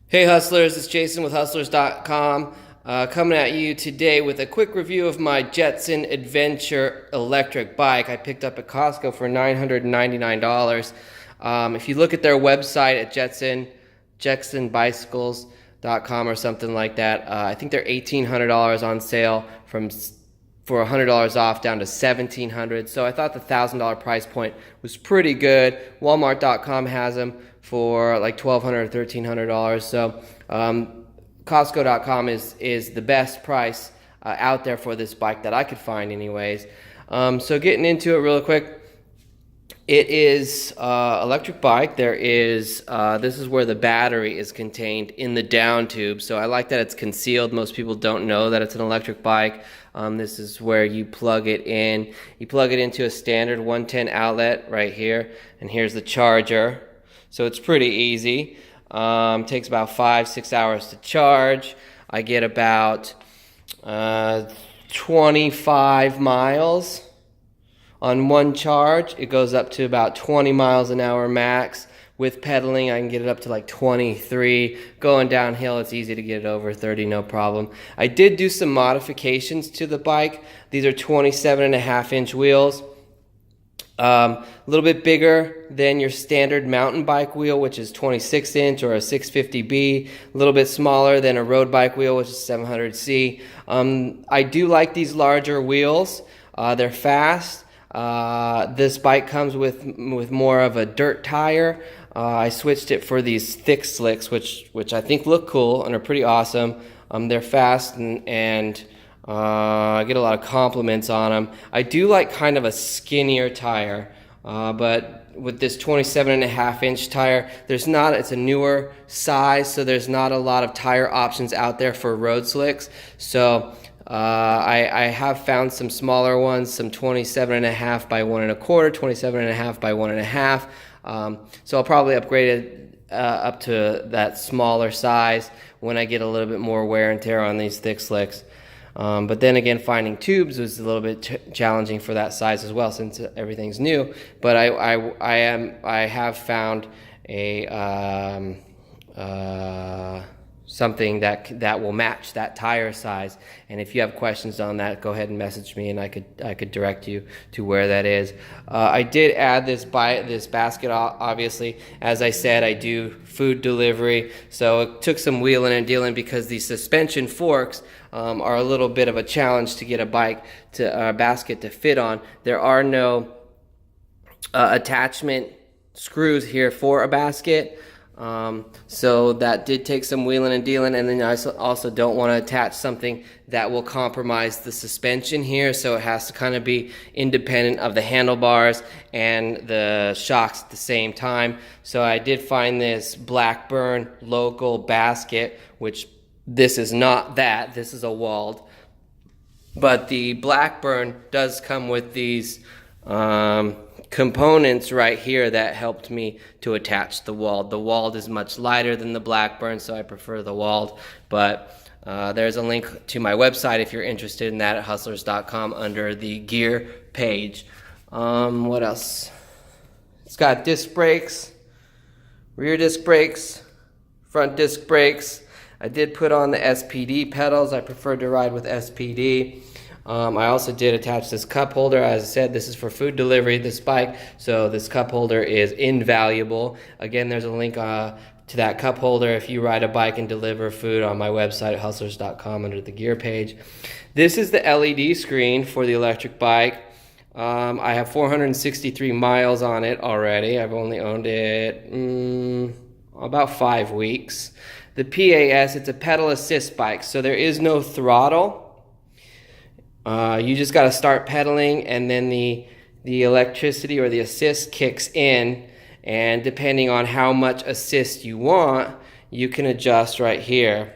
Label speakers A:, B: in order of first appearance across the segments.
A: Hey Hustlers, it's Jason with Hustlers.com coming at you today with a quick review of my Jetson Adventure electric bike I picked up at Costco for $999. If you look at their website at jetsonbicycles.com or something like that, I think they're $1,800 on sale for $100 off down to $1,700. So I thought the $1,000 price point was pretty good. Walmart.com has them for like $1,200 or $1,300. So Costco.com is the best price out there for this bike that I could find anyways. So getting into it real quick, it is electric bike. There is this is where the battery is contained in the down tube. So I like that it's concealed. Most people don't know that it's an electric bike. This is where you plug it in. You plug it into a standard 110 outlet right here, and here's the charger. So it's pretty easy. Takes about 5-6 hours to charge. I get about 25 miles on one charge. It goes up to about 20 miles an hour max. With pedaling, I can get it up to like 23. Going downhill, it's easy to get it over 30, no problem. I did do some modifications to the bike. These are 27.5-inch wheels. A little bit bigger than your standard mountain bike wheel, which is 26-inch or a 650B. A little bit smaller than a road bike wheel, which is 700C. I do like these larger wheels. They're fast. This bike comes with more of a dirt tire. I switched it for these thick slicks, which I think look cool and are pretty awesome. They're fast and I get a lot of compliments on them. I do like kind of a skinnier tire, but with this 27.5-inch tire, it's a newer size, so there's not a lot of tire options out there for road slicks. So I have found some smaller ones, some 27.5 by 1 1/4, 27.5 by 1 1/2. So I'll probably upgrade it up to that smaller size when I get a little bit more wear and tear on these thick slicks. But then again, finding tubes was a little bit challenging for that size as well, since everything's new. But I have found a something that will match that tire size. And if you have questions on that, go ahead and message me, and I could direct you to where that is. I did add this basket. Obviously, as I said, I do food delivery, so it took some wheeling and dealing because these suspension forks are a little bit of a challenge to get a basket to fit on. There are no attachment screws here for a basket. So that did take some wheeling and dealing, and then I also don't want to attach something that will compromise the suspension here, so it has to kind of be independent of the handlebars and the shocks at the same time. So I did find this Blackburn local basket, which this is not that, this is a Wald, but the Blackburn does come with these components right here that helped me to attach the Wald. The Wald is much lighter than the Blackburn, so I prefer the Wald. But there's a link to my website if you're interested in that at hustlers.com under the gear page. What else? It's got disc brakes, rear disc brakes, front disc brakes. I did put on the SPD pedals. I prefer to ride with SPD. I also did attach this cup holder. As I said, this is for food delivery, this bike, so this cup holder is invaluable. Again, there's a link to that cup holder if you ride a bike and deliver food on my website at hustlers.com under the gear page. This is the LED screen for the electric bike. I have 463 miles on it already. I've only owned it about 5 weeks. The PAS, it's a pedal assist bike, so there is no throttle. You just got to start pedaling, and then the electricity or the assist kicks in, and depending on how much assist you want, you can adjust right here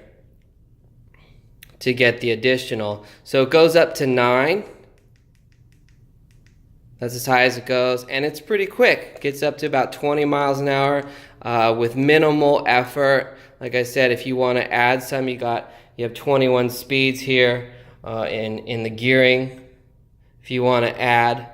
A: to get the additional. So it goes up to 9. That's as high as it goes, and it's pretty quick. It gets up to about 20 miles an hour with minimal effort. Like I said, if you want to add some, you have 21 speeds here. In the gearing, if you want to add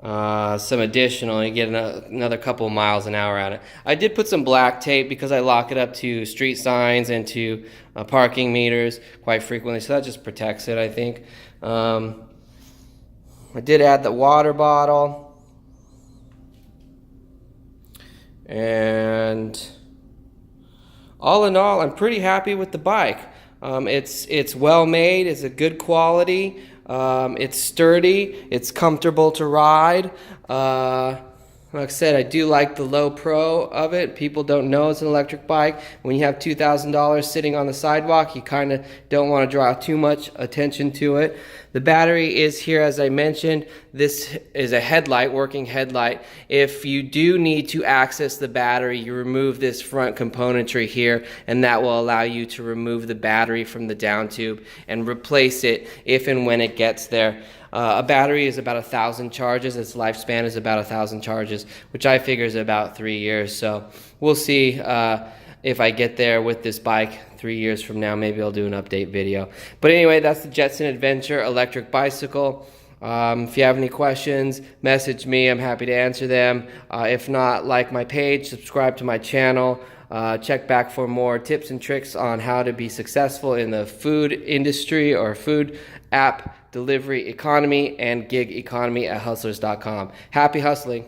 A: some additional, you get another couple of miles an hour at it. I did put some black tape because I lock it up to street signs and to parking meters quite frequently, so that just protects it, I think. I did add the water bottle, and all in all, I'm pretty happy with the bike. It's well made, it's a good quality, it's sturdy, it's comfortable to ride. Like I said, I do like the low pro of it. People don't know it's an electric bike. When you have $2,000 sitting on the sidewalk, you kind of don't want to draw too much attention to it. The battery is here, as I mentioned. This is a headlight, working headlight. If you do need to access the battery, you remove this front componentry here, and that will allow you to remove the battery from the down tube and replace it if and when it gets there. A battery is about 1,000 charges. Its lifespan is about 1,000 charges, which I figure is about 3 years. So we'll see if I get there with this bike 3 years from now. Maybe I'll do an update video. But anyway, that's the Jetson Adventure electric bicycle. If you have any questions, message me. I'm happy to answer them. If not, like my page, subscribe to my channel. Check back for more tips and tricks on how to be successful in the food industry or food app delivery economy and gig economy at hustlers.com. Happy hustling.